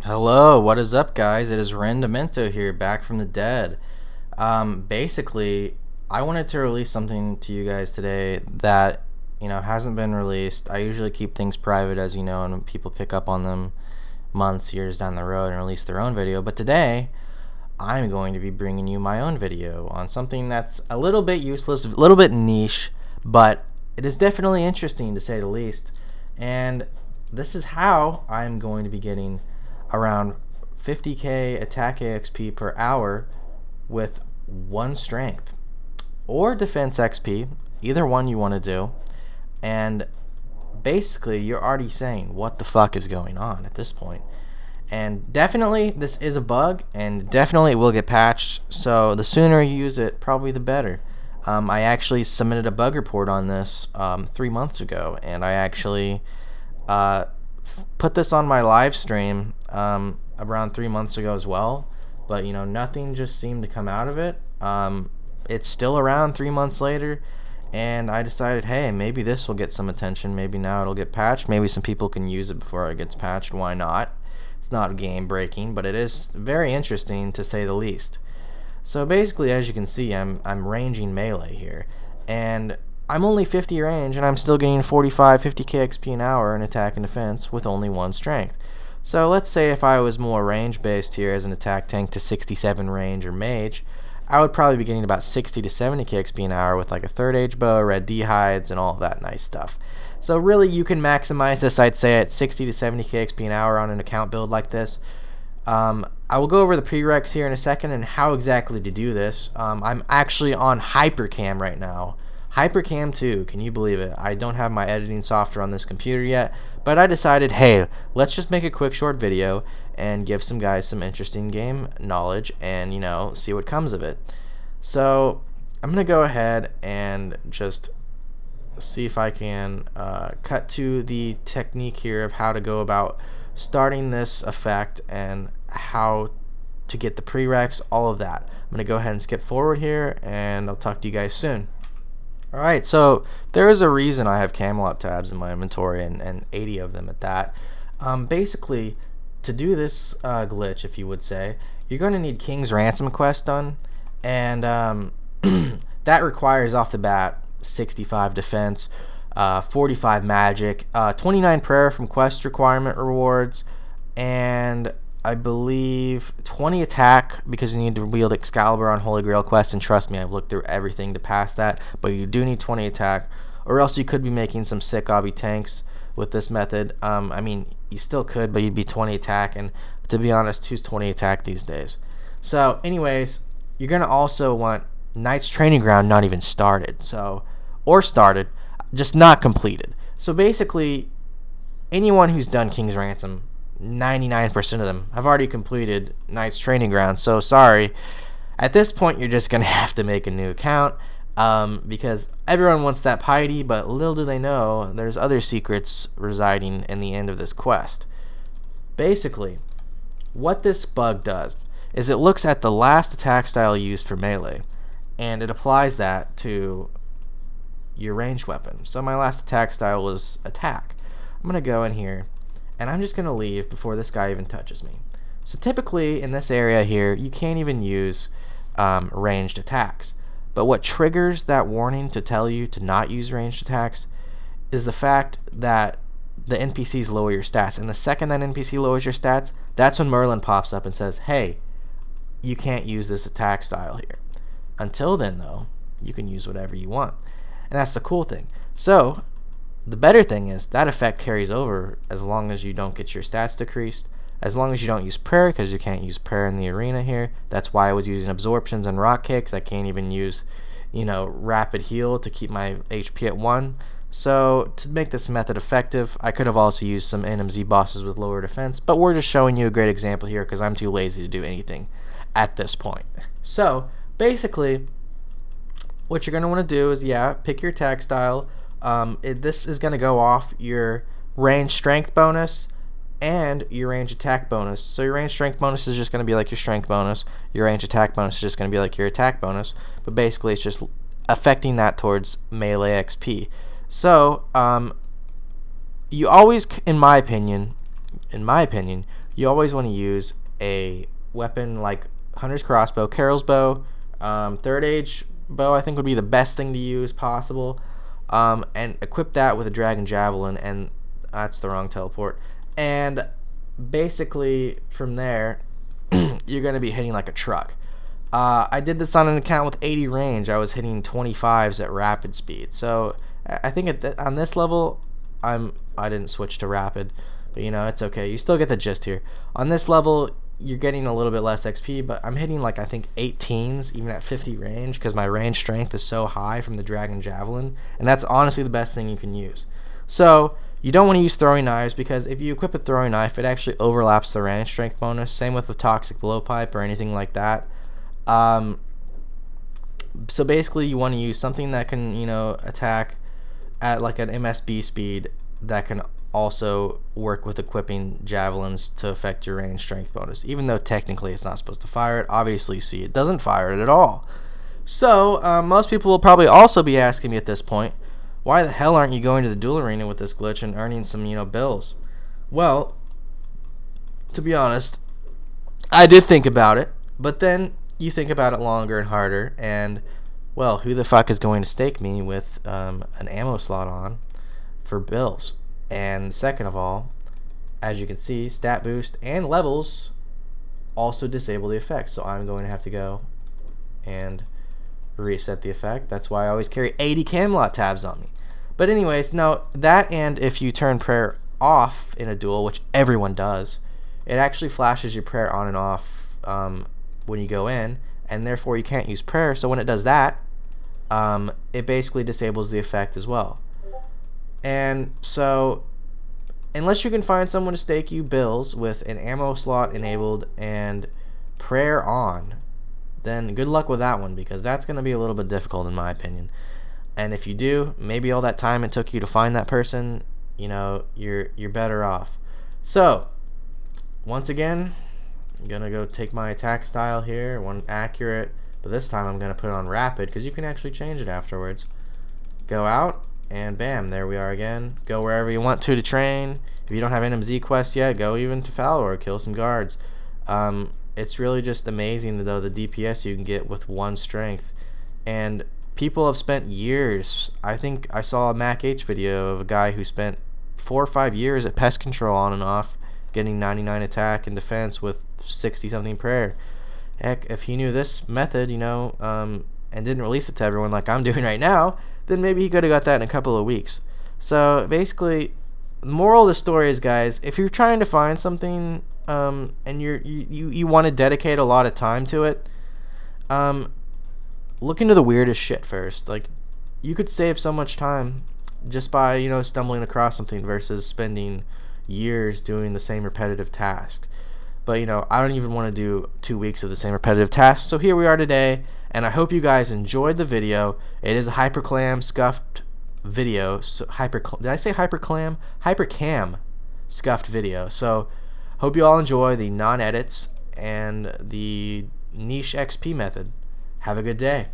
Hello, what is up, guys? It is Rendimento here, back from the dead. Basically, I wanted to release something to you guys today that hasn't been released. I usually keep things private, as you know, and people pick up on them months, years down the road and release their own video. But today, I'm going to be bringing you my own video on something that's a little bit useless, a little bit niche, but it is definitely interesting to say the least. And this is how I'm going to be getting around 50k attack XP per hour with one strength or defense XP, either one you want to do. And basically, you're already saying, what the fuck is going on at this point? And definitely, this is a bug, and definitely it will get patched. So the sooner you use it, probably the better. I actually submitted a bug report on this 3 months ago, and I actually put this on my live stream around 3 months ago as well. But nothing just seemed to come out of it. It's still around 3 months later, and I decided, hey, maybe this will get some attention. Maybe now it'll get patched. Maybe some people can use it before it gets patched. Why not? It's not game breaking, but it is very interesting to say the least. So basically, as you can see, I'm ranging melee here, and I'm only 50 range, and I'm still getting 45, 50k XP an hour in attack and defense with only one strength. So let's say if I was more range based here as an attack tank to 67 range or mage, I would probably be getting about 60 to 70k XP an hour with like a third age bow, red D-hides, and all of that nice stuff. So really, you can maximize this, I'd say, at 60 to 70k XP an hour on an account build like this. I will go over the prereqs here in a second and how exactly to do this. I'm actually on Hypercam right now. Hypercam 2, can you believe it? I don't have my editing software on this computer yet, but I decided, hey, let's just make a quick short video and give some guys some interesting game knowledge and, see what comes of it. So I'm going to go ahead and just see if I can cut to the technique here of how to go about starting this effect and how to get the prereqs, all of that. I'm going to go ahead and skip forward here, and I'll talk to you guys soon. Alright, so there is a reason I have Camelot tabs in my inventory, and 80 of them at that. Basically, to do this glitch, if you would say, you're going to need King's Ransom quest done, and that requires off the bat 65 defense, 45 magic, 29 prayer from quest requirement rewards, and I believe 20 attack because you need to wield Excalibur on Holy Grail quest, and trust me, I've looked through everything to pass that, but you do need 20 attack, or else you could be making some sick obby tanks with this method. I mean, you still could, but you'd be 20 attack, and to be honest, who's 20 attack these days? So anyways, you're going to also want Knight's Training Ground not even started, or started, just not completed. So basically, anyone who's done King's Ransom, 99% of them have already completed Knight's Training Ground. So sorry, at this point you're just gonna have to make a new account, because everyone wants that piety, but little do they know there's other secrets residing in the end of this quest. Basically, what this bug does is it looks at the last attack style used for melee, and it applies that to your ranged weapon. So my last attack style was attack. I'm gonna go in here, and I'm just going to leave before this guy even touches me. So typically in this area here, you can't even use ranged attacks. But what triggers that warning to tell you to not use ranged attacks is the fact that the NPCs lower your stats. And the second that NPC lowers your stats, that's when Merlin pops up and says, hey, you can't use this attack style here. Until then, though, you can use whatever you want. And that's the cool thing. So the better thing is that effect carries over as long as you don't get your stats decreased, as long as you don't use prayer, because you can't use prayer in the arena here. That's why I was using absorptions and rock kicks. I can't even use, rapid heal to keep my HP at 1. So to make this method effective, I could have also used some NMZ bosses with lower defense, but we're just showing you a great example here because I'm too lazy to do anything at this point. So basically, what you're going to want to do is, pick your attack style. This is going to go off your range strength bonus and your range attack bonus. So your range strength bonus is just going to be like your strength bonus. Your range attack bonus is just going to be like your attack bonus. But basically, it's just affecting that towards melee XP. So you always, in my opinion, you always want to use a weapon like Hunter's Crossbow, Carol's Bow, Third Age Bow I think would be the best thing to use possible, and equip that with a Dragon Javelin, and that's the wrong teleport. And basically from there, you're going to be hitting like a truck. I did this on an account with 80 range. I was hitting 25s at rapid speed. So I think on this level, I didn't switch to rapid, but it's okay. You still get the gist here. On this level, you're getting a little bit less XP, but I'm hitting like I think 18s even at 50 range because my range strength is so high from the Dragon Javelin, and that's honestly the best thing you can use. So you don't want to use throwing knives because if you equip a throwing knife, it actually overlaps the range strength bonus. Same with the toxic blowpipe or anything like that. So basically you want to use something that can attack at like an MSB speed that can also work with equipping javelins to affect your range strength bonus, even though technically it's not supposed to fire it. Obviously, see, it doesn't fire it at all. So most people will probably also be asking me at this point, why the hell aren't you going to the duel arena with this glitch and earning some bills? Well, to be honest, I did think about it, but then you think about it longer and harder, and well, who the fuck is going to stake me with an ammo slot on for bills? And second of all, as you can see, stat boost and levels also disable the effect, so I'm going to have to go and reset the effect. That's why I always carry 80 Camelot tabs on me. But anyways, now that, and if you turn prayer off in a duel, which everyone does, it actually flashes your prayer on and off when you go in, and therefore you can't use prayer. So when it does that, it basically disables the effect as well. And so unless you can find someone to stake you bills with an ammo slot enabled and prayer on, then good luck with that one, because that's going to be a little bit difficult in my opinion. And if you do, maybe all that time it took you to find that person, you're better off. So once again, I'm gonna go take my attack style here, one accurate, but this time I'm gonna put it on rapid because you can actually change it afterwards. Go out, and bam, there we are again. Go wherever you want to train. If you don't have NMZ quests yet, go even to Falor, kill some guards. It's really just amazing though the DPS you can get with one strength. And people have spent years. I think I saw a Mac H video of a guy who spent 4 or 5 years at pest control on and off, getting 99 attack and defense with 60 something prayer. Heck, if he knew this method, and didn't release it to everyone like I'm doing right now, then maybe he could have got that in a couple of weeks. So basically, the moral of the story is, guys, if you're trying to find something and you want to dedicate a lot of time to it, look into the weirdest shit first. Like, you could save so much time just by stumbling across something versus spending years doing the same repetitive task. But I don't even want to do 2 weeks of the same repetitive task. So here we are today, and I hope you guys enjoyed the video. It is a hyperclam scuffed video. So did I say hyperclam? Hypercam scuffed video. So hope you all enjoy the non-edits and the niche XP method. Have a good day.